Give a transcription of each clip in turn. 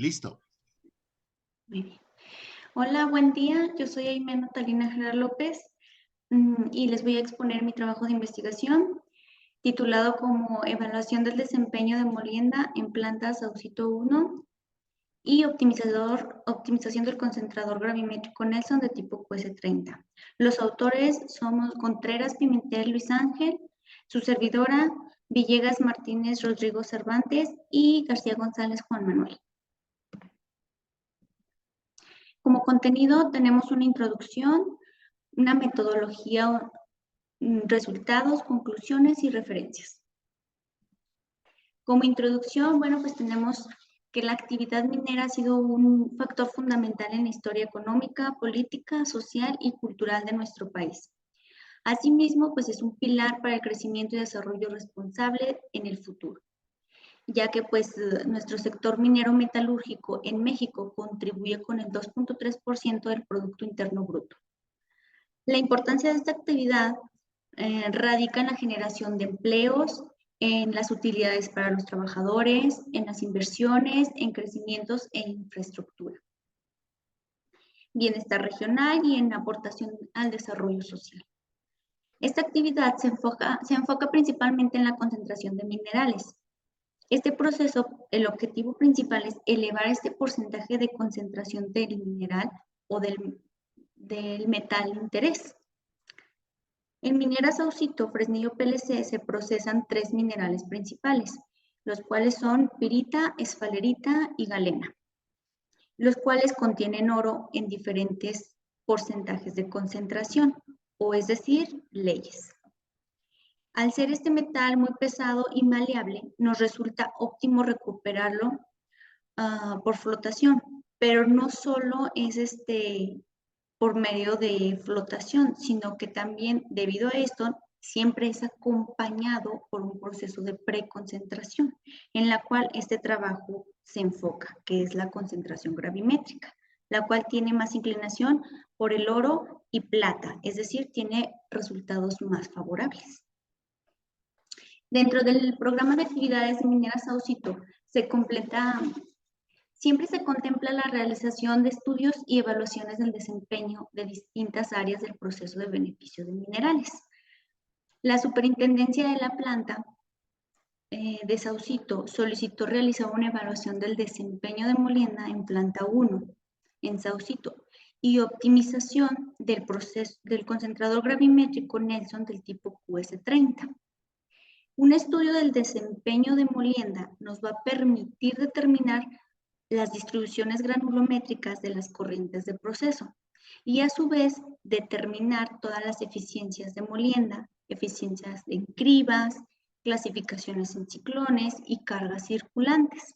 Listo. Muy bien. Hola, buen día. Yo soy Aimee Natalina Jara López y les voy a exponer mi trabajo de investigación titulado como Evaluación del desempeño de molienda en plantas Saucito 1 y optimización del concentrador gravimétrico Nelson de tipo QS30. Los autores somos Contreras Pimentel Luis Ángel, su servidora Villegas Martínez Rodrigo Cervantes y García González Juan Manuel. Como contenido tenemos una introducción, una metodología, resultados, conclusiones y referencias. Como introducción, bueno, pues tenemos que la actividad minera ha sido un factor fundamental en la historia económica, política, social y cultural de nuestro país. Asimismo, pues es un pilar para el crecimiento y desarrollo responsable en el futuro, ya que pues nuestro sector minero metalúrgico en México contribuye con el 2.3% del Producto Interno Bruto. La importancia de esta actividad radica en la generación de empleos, en las utilidades para los trabajadores, en las inversiones, en crecimientos e infraestructura, bienestar regional y en aportación al desarrollo social. Esta actividad se enfoca principalmente en la concentración de minerales. Este proceso, el objetivo principal es elevar este porcentaje de concentración del mineral o del metal de interés. En Minera Saucito, Fresnillo PLC se procesan 3 minerales principales, los cuales son pirita, esfalerita y galena, los cuales contienen oro en diferentes porcentajes de concentración, o es decir, leyes. Al ser este metal muy pesado y maleable, nos resulta óptimo recuperarlo por flotación, pero no solo es por medio de flotación, sino que también debido a esto siempre es acompañado por un proceso de preconcentración, en la cual este trabajo se enfoca, que es la concentración gravimétrica, la cual tiene más inclinación por el oro y plata, es decir, tiene resultados más favorables. Dentro del programa de actividades de Minera Saucito siempre se contempla la realización de estudios y evaluaciones del desempeño de distintas áreas del proceso de beneficio de minerales. La superintendencia de la planta de Saucito solicitó realizar una evaluación del desempeño de molienda en planta 1 en Saucito y optimización del proceso del concentrador gravimétrico Nelson del tipo QS30. Un estudio del desempeño de molienda nos va a permitir determinar las distribuciones granulométricas de las corrientes de proceso y a su vez determinar todas las eficiencias de molienda, eficiencias en cribas, clasificaciones en ciclones y cargas circulantes.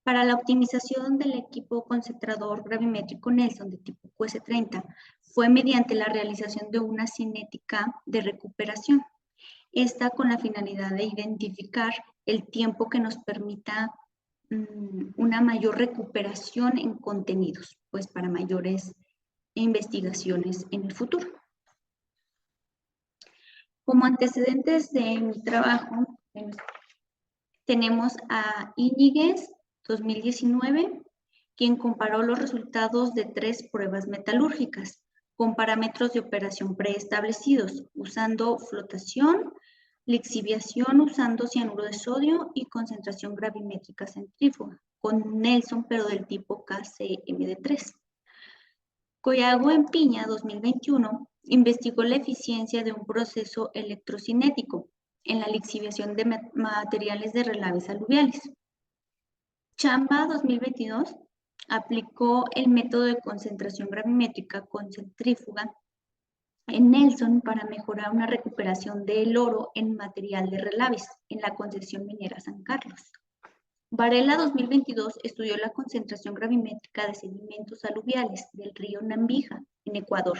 Para la optimización del equipo concentrador gravimétrico Nelson de tipo QS30 fue mediante la realización de una cinética de recuperación. Esta con la finalidad de identificar el tiempo que nos permita una mayor recuperación en contenidos, pues para mayores investigaciones en el futuro. Como antecedentes de mi trabajo, tenemos a Íñiguez 2019, quien comparó los resultados de 3 pruebas metalúrgicas con parámetros de operación preestablecidos, usando flotación, lixiviación usando cianuro de sodio y concentración gravimétrica centrífuga, con Nelson, pero del tipo KCMD3. Collago en Piña 2021 investigó la eficiencia de un proceso electrocinético en la lixiviación de materiales de relaves aluviales. Chamba 2022 aplicó el método de concentración gravimétrica con centrífuga en Nelson para mejorar una recuperación del oro en material de relaves en la concesión minera San Carlos. Varela 2022 estudió la concentración gravimétrica de sedimentos aluviales del río Nambija en Ecuador,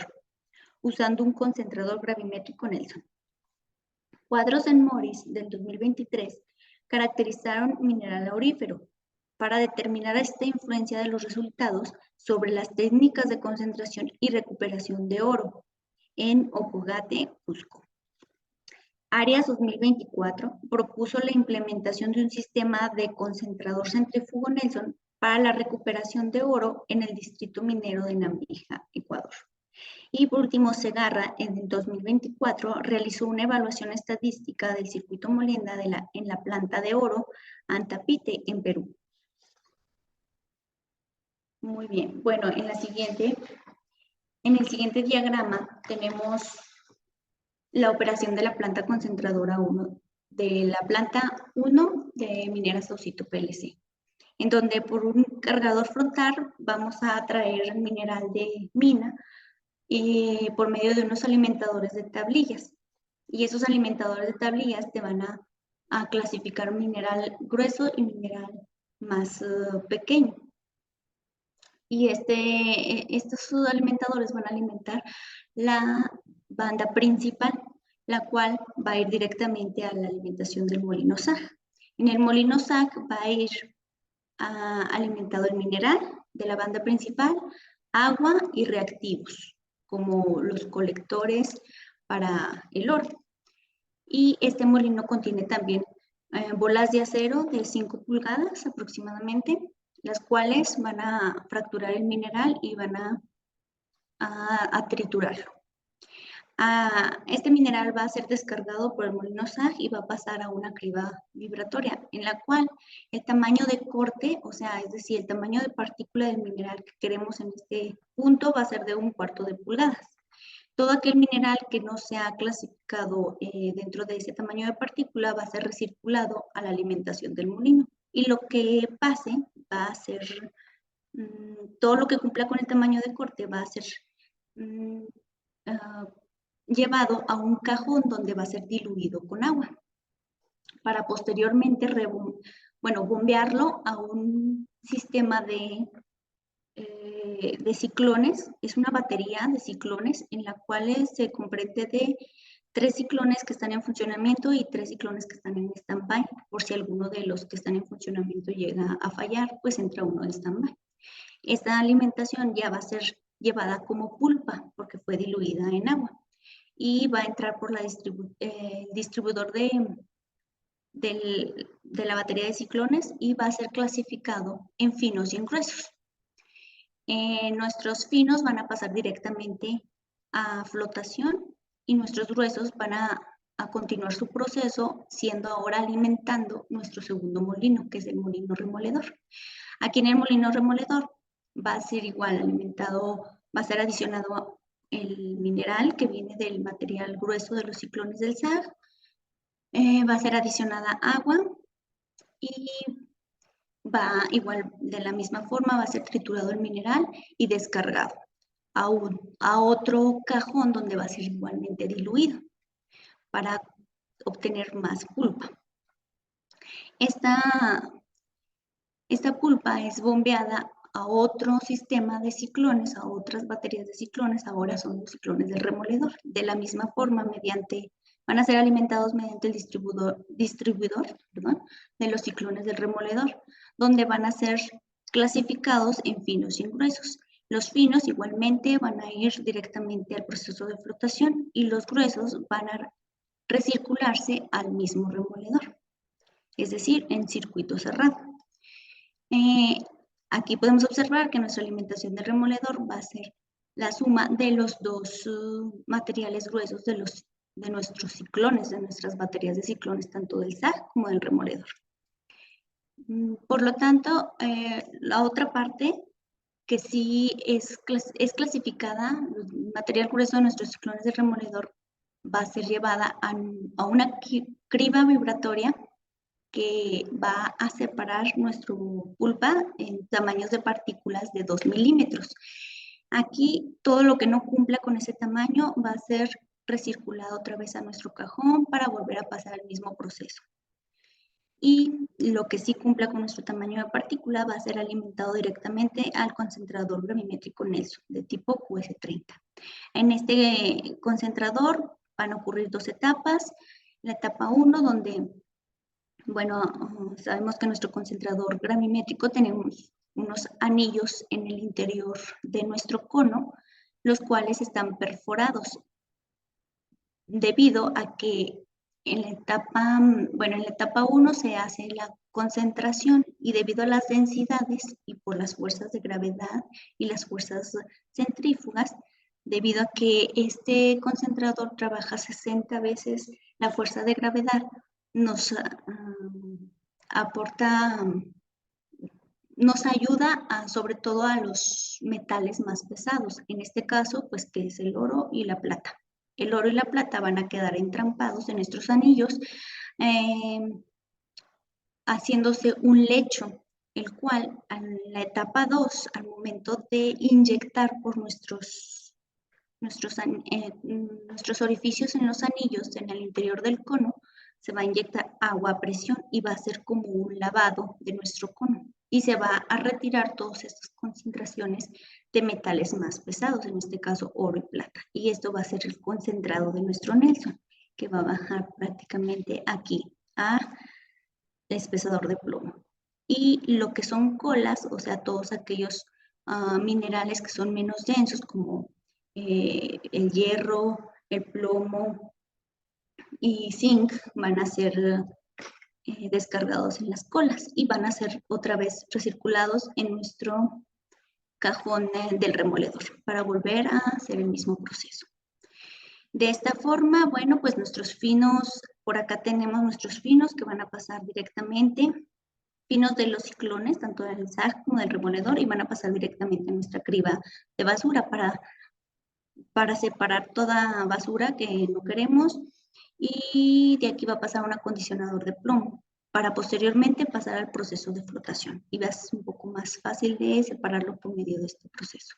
usando un concentrador gravimétrico Nelson. Cuadros en Morris del 2023 caracterizaron mineral aurífero para determinar esta influencia de los resultados sobre las técnicas de concentración y recuperación de oro en Ocogate, Cusco. Arias 2024 propuso la implementación de un sistema de concentrador centrífugo Nelson para la recuperación de oro en el distrito minero de Nambija, Ecuador. Y por último, Segarra en 2024 realizó una evaluación estadística del circuito molienda en la planta de oro Antapite, en Perú. Muy bien, bueno, en el siguiente diagrama tenemos la operación de la planta concentradora 1, de la planta 1 de Minera Saucito PLC, en donde por un cargador frontal vamos a traer el mineral de mina por medio de unos alimentadores de tablillas. Y esos alimentadores de tablillas te van a clasificar mineral grueso y mineral más pequeño. Y estos alimentadores van a alimentar la banda principal, la cual va a ir directamente a la alimentación del molino SAG. En el molino SAG va a ir alimentado el mineral de la banda principal, agua y reactivos, como los colectores para el oro. Y este molino contiene también bolas de acero de 5 pulgadas aproximadamente, las cuales van a fracturar el mineral y van a triturarlo. Este mineral va a ser descargado por el molino SAG y va a pasar a una criba vibratoria, en la cual el tamaño de corte, o sea, es decir, el tamaño de partícula del mineral que queremos en este punto va a ser de 1/4 de pulgadas. Todo aquel mineral que no se ha clasificado dentro de ese tamaño de partícula va a ser recirculado a la alimentación del molino. Y lo que pase va a ser, todo lo que cumpla con el tamaño de corte va a ser llevado a un cajón donde va a ser diluido con agua, para posteriormente bombearlo a un sistema de ciclones. Es una batería de ciclones en la cual se comprende de 3 ciclones que están en funcionamiento y 3 ciclones que están en stand-by. Por si alguno de los que están en funcionamiento llega a fallar, pues entra uno en stand-by. Esta alimentación ya va a ser llevada como pulpa porque fue diluida en agua y va a entrar por el distribuidor de la batería de ciclones y va a ser clasificado en finos y en gruesos. Nuestros finos van a pasar directamente a flotación y nuestros gruesos van a continuar su proceso, siendo ahora alimentando nuestro segundo molino, que es el molino remoledor. Aquí en el molino remoledor va a ser igual alimentado, va a ser adicionado el mineral que viene del material grueso de los ciclones del SAG, va a ser adicionada agua y va igual de la misma forma, va a ser triturado el mineral y descargado a otro cajón donde va a ser igualmente diluido para obtener más pulpa. Esta pulpa es bombeada a otro sistema de ciclones, a otras baterías de ciclones, ahora son los ciclones del remoledor. De la misma forma, van a ser alimentados mediante el distribuidor de los ciclones del remoledor, donde van a ser clasificados en finos y en gruesos. Los finos igualmente van a ir directamente al proceso de flotación y los gruesos van a recircularse al mismo remoledor, es decir, en circuito cerrado. Aquí podemos observar que nuestra alimentación de remoledor va a ser la suma de los dos materiales gruesos de nuestros ciclones, de nuestras baterías de ciclones, tanto del SAG como del remoledor. Por lo tanto, la otra parte que sí es clasificada, el material grueso de nuestros ciclones de remoledor va a ser llevada a una criba vibratoria que va a separar nuestra pulpa en tamaños de partículas de 2 milímetros. Aquí todo lo que no cumpla con ese tamaño va a ser recirculado otra vez a nuestro cajón para volver a pasar el mismo proceso. Y lo que sí cumpla con nuestro tamaño de partícula va a ser alimentado directamente al concentrador gravimétrico Nelson de tipo QS30. En este concentrador van a ocurrir 2 etapas. La etapa 1, donde, bueno, sabemos que en nuestro concentrador gravimétrico tenemos unos anillos en el interior de nuestro cono, los cuales están perforados debido a que En la etapa 1 se hace la concentración y debido a las densidades y por las fuerzas de gravedad y las fuerzas centrífugas, debido a que este concentrador trabaja 60 veces la fuerza de gravedad, nos aporta, nos ayuda sobre todo a los metales más pesados, en este caso, pues que es el oro y la plata. El oro y la plata van a quedar entrampados en nuestros anillos, haciéndose un lecho, el cual en la etapa 2, al momento de inyectar por nuestros orificios en los anillos, en el interior del cono, se va a inyectar agua a presión y va a ser como un lavado de nuestro cono y se va a retirar todas estas concentraciones de metales más pesados, en este caso oro y plata. Y esto va a ser el concentrado de nuestro Nelson, que va a bajar prácticamente aquí a espesador de plomo. Y lo que son colas, o sea, todos aquellos minerales que son menos densos, como el hierro, el plomo y zinc, van a ser descargados en las colas y van a ser otra vez recirculados en nuestro cajón del remoledor para volver a hacer el mismo proceso. De esta forma, bueno, pues nuestros finos, por acá tenemos nuestros finos que van a pasar directamente, finos de los ciclones, tanto del SAG como del remoledor, y van a pasar directamente a nuestra criba de basura para separar toda basura que no queremos, y de aquí va a pasar un acondicionador de plomo para posteriormente pasar al proceso de flotación y va a ser un poco más fácil de separarlo por medio de este proceso.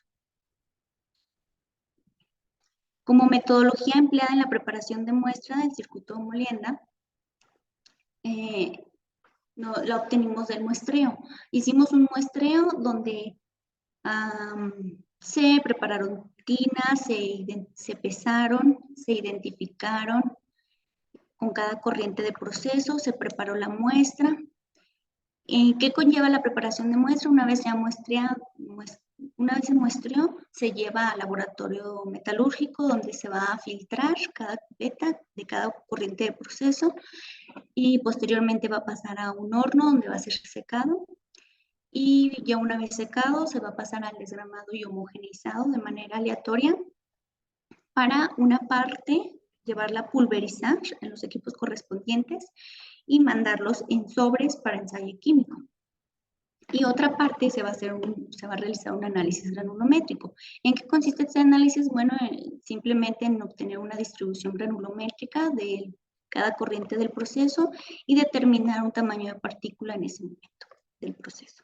Como metodología empleada en la preparación de muestra del circuito de molienda, la obtenimos del muestreo. Hicimos un muestreo donde se prepararon tinas, se pesaron, se identificaron con cada corriente de proceso, se preparó la muestra. ¿Qué conlleva la preparación de muestra? Una vez se muestreó, se lleva al laboratorio metalúrgico donde se va a filtrar cada cubeta de cada corriente de proceso y posteriormente va a pasar a un horno donde va a ser secado y ya una vez secado se va a pasar al desgramado y homogeneizado de manera aleatoria para una parte llevarla a pulverizar en los equipos correspondientes y mandarlos en sobres para ensayo químico. Y otra parte se va a realizar un análisis granulométrico. ¿En qué consiste este análisis? Bueno, simplemente en obtener una distribución granulométrica de cada corriente del proceso y determinar un tamaño de partícula en ese momento del proceso.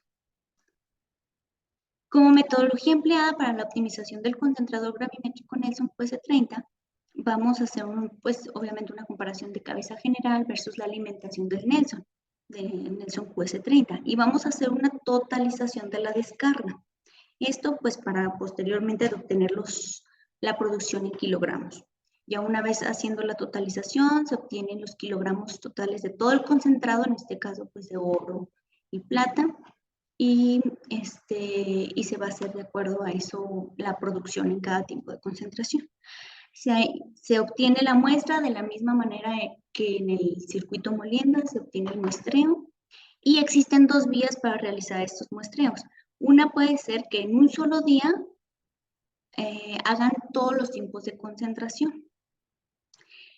Como metodología empleada para la optimización del concentrador gravimétrico Nelson QS30, vamos a hacer obviamente una comparación de cabeza general versus la alimentación del Nelson QS30 y vamos a hacer una totalización de la descarga. Esto pues para posteriormente obtener la producción en kilogramos. Ya una vez haciendo la totalización se obtienen los kilogramos totales de todo el concentrado, en este caso pues de oro y plata, y se va a hacer de acuerdo a eso la producción en cada tipo de concentración. Se obtiene la muestra de la misma manera que en el circuito molienda se obtiene el muestreo y existen dos vías para realizar estos muestreos. Una puede ser que en un solo día hagan todos los tiempos de concentración.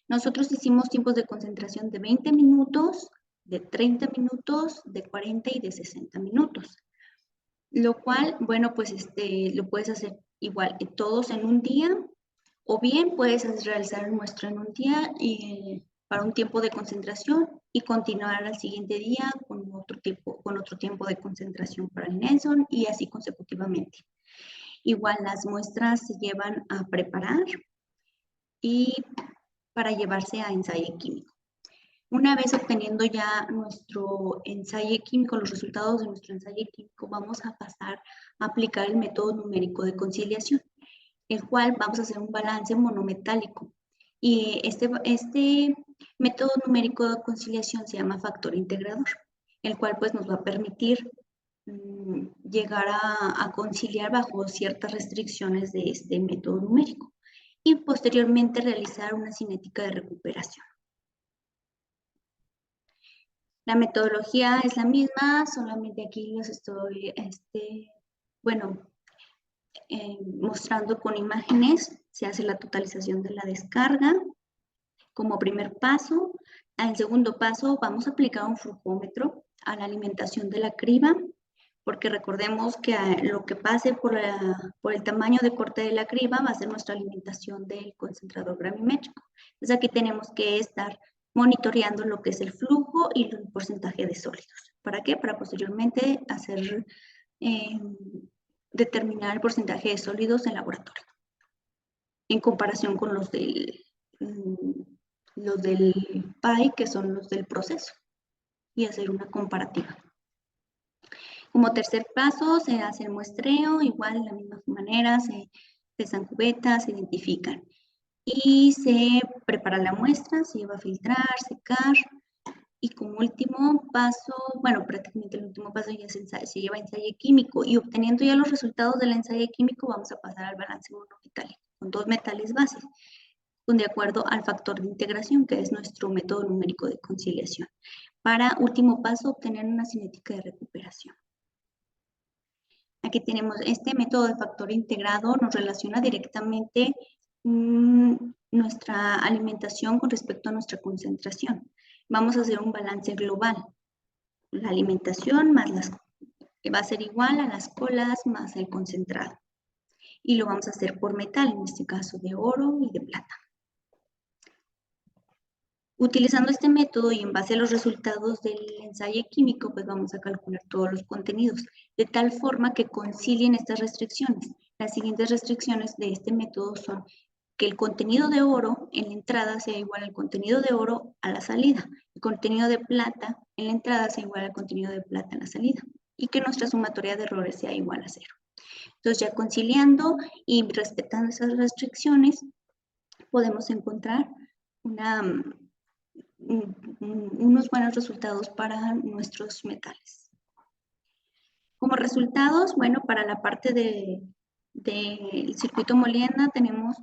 Nosotros hicimos tiempos de concentración de 20 minutos, de 30 minutos, de 40 y de 60 minutos. Lo cual, bueno, pues lo puedes hacer igual todos en un día, o bien puedes realizar el muestreo en un día para un tiempo de concentración y continuar al siguiente día con otro tiempo de concentración para el Nelson y así consecutivamente. Igual las muestras se llevan a preparar y para llevarse a ensayo químico. Una vez obteniendo ya nuestro ensayo químico, los resultados de nuestro ensayo químico, vamos a pasar a aplicar el método numérico de conciliación, el cual vamos a hacer un balance monometálico. Y este método numérico de conciliación se llama factor integrador, el cual pues nos va a permitir llegar a conciliar bajo ciertas restricciones de este método numérico y posteriormente realizar una cinética de recuperación. La metodología es la misma, solamente aquí les estoy, mostrando con imágenes. Se hace la totalización de la descarga como primer paso. En segundo paso, vamos a aplicar un flujómetro a la alimentación de la criba, porque recordemos que lo que pase por el tamaño de corte de la criba va a ser nuestra alimentación del concentrador gravimétrico. Entonces aquí tenemos que estar monitoreando lo que es el flujo y el porcentaje de sólidos. ¿Para qué? Para posteriormente determinar el porcentaje de sólidos en laboratorio, en comparación con los del PAI, que son los del proceso, y hacer una comparativa. Como tercer paso, se hace el muestreo, igual de la misma manera, se pesan cubetas, se identifican. Y se prepara la muestra, se lleva a filtrar, secar. Y como último paso, bueno, prácticamente el último paso ya se lleva a ensayo químico. Y obteniendo ya los resultados del ensayo químico, vamos a pasar al balance monometálico, con 2 metales bases, de acuerdo al factor de integración, que es nuestro método numérico de conciliación. Para último paso, obtener una cinética de recuperación. Aquí tenemos este método de factor integrado, nos relaciona directamente nuestra alimentación con respecto a nuestra concentración. Vamos a hacer un balance global. La alimentación más va a ser igual a las colas más el concentrado. Y lo vamos a hacer por metal, en este caso de oro y de plata. Utilizando este método y en base a los resultados del ensayo químico, pues vamos a calcular todos los contenidos, de tal forma que concilien estas restricciones. Las siguientes restricciones de este método son que el contenido de oro en la entrada sea igual al contenido de oro a la salida, el contenido de plata en la entrada sea igual al contenido de plata en la salida, y que nuestra sumatoria de errores sea igual a 0. Entonces, ya conciliando y respetando esas restricciones, podemos encontrar unos buenos resultados para nuestros metales. Como resultados, bueno, para la parte del circuito Molienda tenemos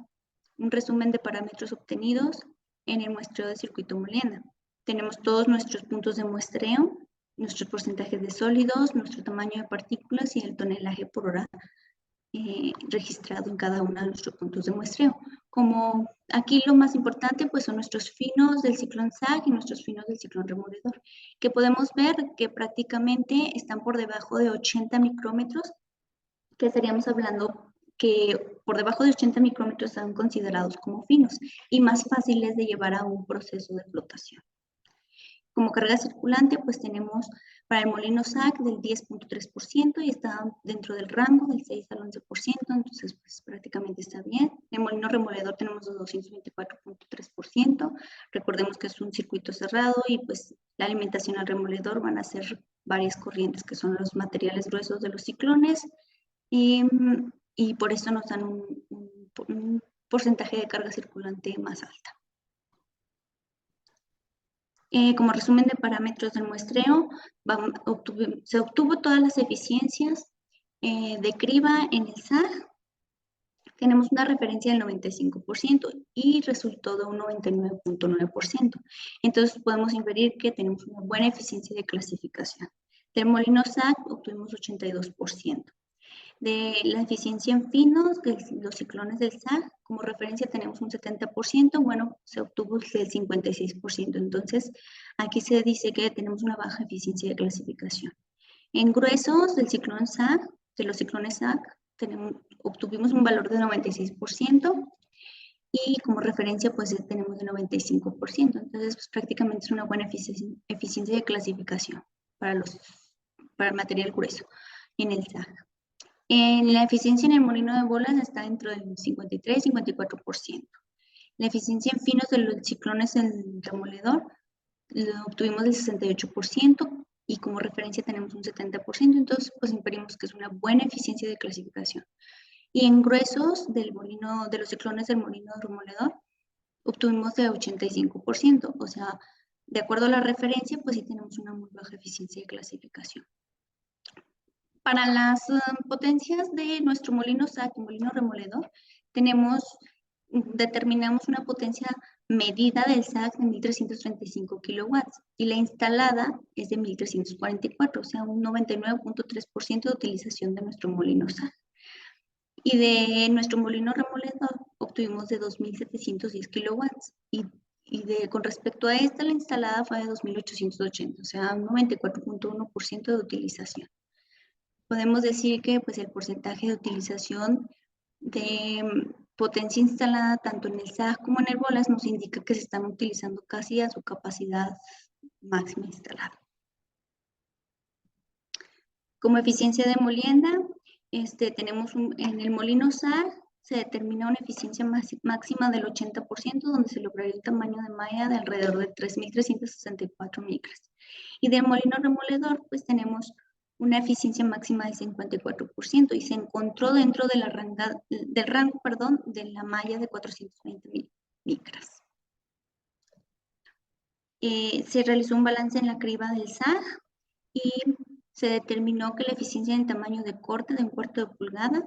un resumen de parámetros obtenidos en el muestreo de circuito Molienda. Tenemos todos nuestros puntos de muestreo, nuestros porcentajes de sólidos, nuestro tamaño de partículas y el tonelaje por hora registrado en cada uno de nuestros puntos de muestreo. Como aquí lo más importante pues son nuestros finos del ciclón SAG y nuestros finos del ciclón removedor, que podemos ver que prácticamente están por debajo de 80 micrómetros, que estaríamos hablando que por debajo de 80 micrómetros están considerados como finos y más fáciles de llevar a un proceso de flotación. Como carga circulante, pues tenemos para el molino SAC del 10.3% y está dentro del rango del 6 al 11%, entonces pues prácticamente está bien. El molino removedor tenemos el 224.3%. Recordemos que es un circuito cerrado y pues la alimentación al removedor van a ser varias corrientes que son los materiales gruesos de los ciclones y por eso nos dan un porcentaje de carga circulante más alta. Como resumen de parámetros del muestreo, se obtuvo todas las eficiencias de criba en el SAG. Tenemos una referencia del 95% y resultó de un 99.9%. Entonces podemos inferir que tenemos una buena eficiencia de clasificación. Del molino SAG obtuvimos 82%. De la eficiencia en finos, de los ciclones del SAG, como referencia tenemos un 70%, bueno, se obtuvo el 56%, entonces aquí se dice que tenemos una baja eficiencia de clasificación. En gruesos del ciclón SAG, de los ciclones SAG, obtuvimos un valor de 96% y como referencia pues tenemos el 95%, entonces pues, prácticamente es una buena eficiencia de clasificación para el material grueso en el SAG. La eficiencia en el molino de bolas está dentro del 53-54%. La eficiencia en finos de los ciclones en removedor lo obtuvimos del 68% y como referencia tenemos un 70%, entonces pues inferimos que es una buena eficiencia de clasificación. Y en gruesos de los ciclones del molino de removedor obtuvimos de 85%, o sea, de acuerdo a la referencia, pues sí tenemos una muy baja eficiencia de clasificación. Para las potencias de nuestro molino SAC y molino removedor, determinamos una potencia medida del SAC de 1.335 kilowatts y la instalada es de 1.344, o sea, un 99.3% de utilización de nuestro molino SAC. Y de nuestro molino remoledor obtuvimos de 2.710 kilowatts con respecto a esta, la instalada fue de 2.880, o sea, un 94.1% de utilización. Podemos decir que pues, el porcentaje de utilización de potencia instalada tanto en el SAC como en el BOLAS nos indica que se están utilizando casi a su capacidad máxima instalada. Como eficiencia de molienda, tenemos en el molino SAC se determina una eficiencia máxima del 80%, donde se lograría un tamaño de malla de alrededor de 3.364 micras. Y del molino remoledor, pues tenemos una eficiencia máxima del 54% y se encontró dentro de del rango de la malla de 420 micras. Se realizó un balance en la criba del SAG y se determinó que la eficiencia en tamaño de corte de 1/4 de pulgada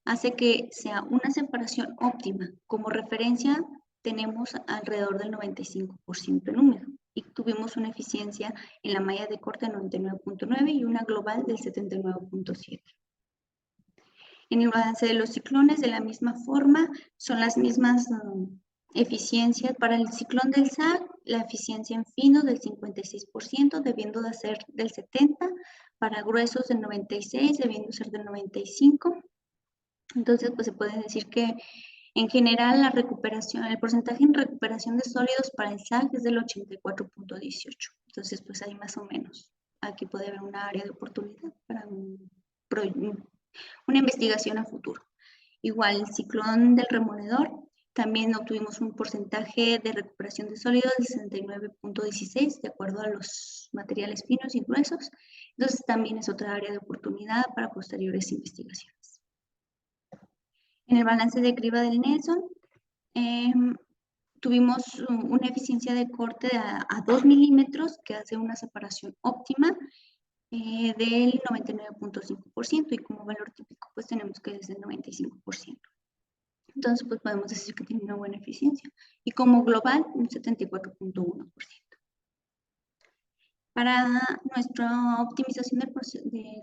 hace que sea una separación óptima. Como referencia tenemos alrededor del 95% en húmedo y tuvimos una eficiencia en la malla de corte de 99.9 y una global del 79.7. En el balance de los ciclones, de la misma forma, son las mismas eficiencias. Para el ciclón del SAC, la eficiencia en finos del 56%, debiendo de ser del 70%, para gruesos del 96%, debiendo ser del 95%. Entonces, pues se puede decir que en general la recuperación, el porcentaje en recuperación de sólidos para el SAC es del 84.18. Entonces, pues ahí más o menos, aquí puede haber una área de oportunidad para una investigación a futuro. Igual, el ciclón del remoledor, también obtuvimos un porcentaje de recuperación de sólidos de 69.16 de acuerdo a los materiales finos y gruesos. Entonces, también es otra área de oportunidad para posteriores investigaciones. En el balance de criba del Nelson, tuvimos una eficiencia de corte a 2 milímetros que hace una separación óptima del 99.5% y como valor típico pues tenemos que es del 95%. Entonces pues podemos decir que tiene una buena eficiencia y como global un 74.1%. Para nuestra optimización del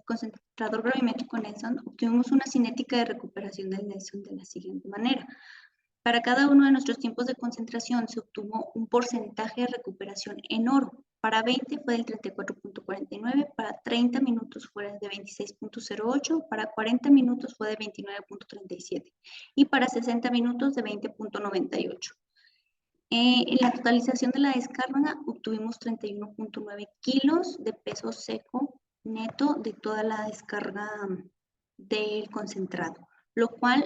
concentrador gravimétrico Nelson obtuvimos una cinética de recuperación del Nelson de la siguiente manera. Para cada uno de nuestros tiempos de concentración se obtuvo un porcentaje de recuperación en oro. Para 20 fue del 34.49, para 30 minutos fue de 26.08, para 40 minutos fue de 29.37 y para 60 minutos de 20.98. En la totalización de la descarga obtuvimos 31.9 kilos de peso seco neto de toda la descarga del concentrado, lo cual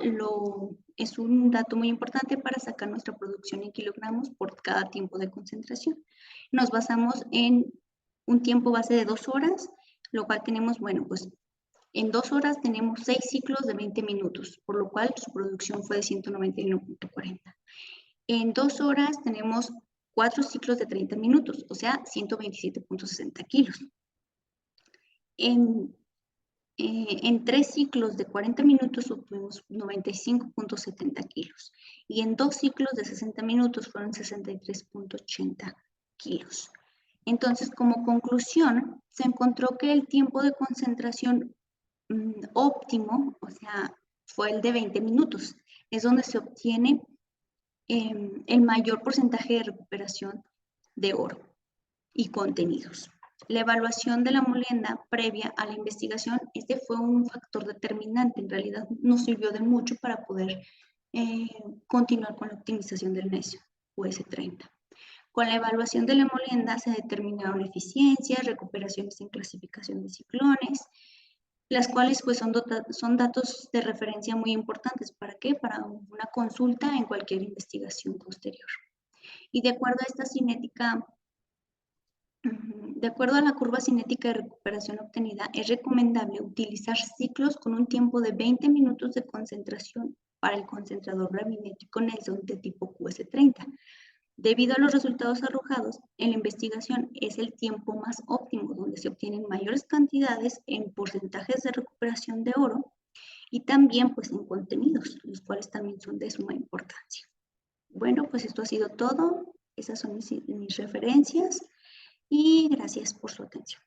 es un dato muy importante para sacar nuestra producción en kilogramos por cada tiempo de concentración. Nos basamos en un tiempo base de 2 horas, lo cual tenemos, bueno, pues en 2 horas tenemos 6 ciclos de 20 minutos, por lo cual su producción fue de 191.40. En 2 horas tenemos 4 ciclos de 30 minutos, o sea, 127.60 kilos. En 3 ciclos de 40 minutos obtuvimos 95.70 kilos y en 2 ciclos de 60 minutos fueron 63.80 kilos. Entonces, como conclusión, se encontró que el tiempo de concentración óptimo, o sea, fue el de 20 minutos. Es donde se obtiene el mayor porcentaje de recuperación de oro y contenidos. La evaluación de la molienda previa a la investigación, fue un factor determinante, en realidad nos sirvió de mucho para poder continuar con la optimización del necio US30. Con la evaluación de la molienda se determinaron eficiencias, recuperaciones en clasificación de ciclones, las cuales pues son datos de referencia muy importantes. ¿Para qué? Para una consulta en cualquier investigación posterior. Y de acuerdo a esta cinética, de acuerdo a la curva cinética de recuperación obtenida, es recomendable utilizar ciclos con un tiempo de 20 minutos de concentración para el concentrador gravimétrico Nelson de tipo QS30. Debido a los resultados arrojados, en la investigación es el tiempo más óptimo donde se obtienen mayores cantidades en porcentajes de recuperación de oro y también pues en contenidos, los cuales también son de suma importancia. Bueno, pues esto ha sido todo. Esas son mis referencias y gracias por su atención.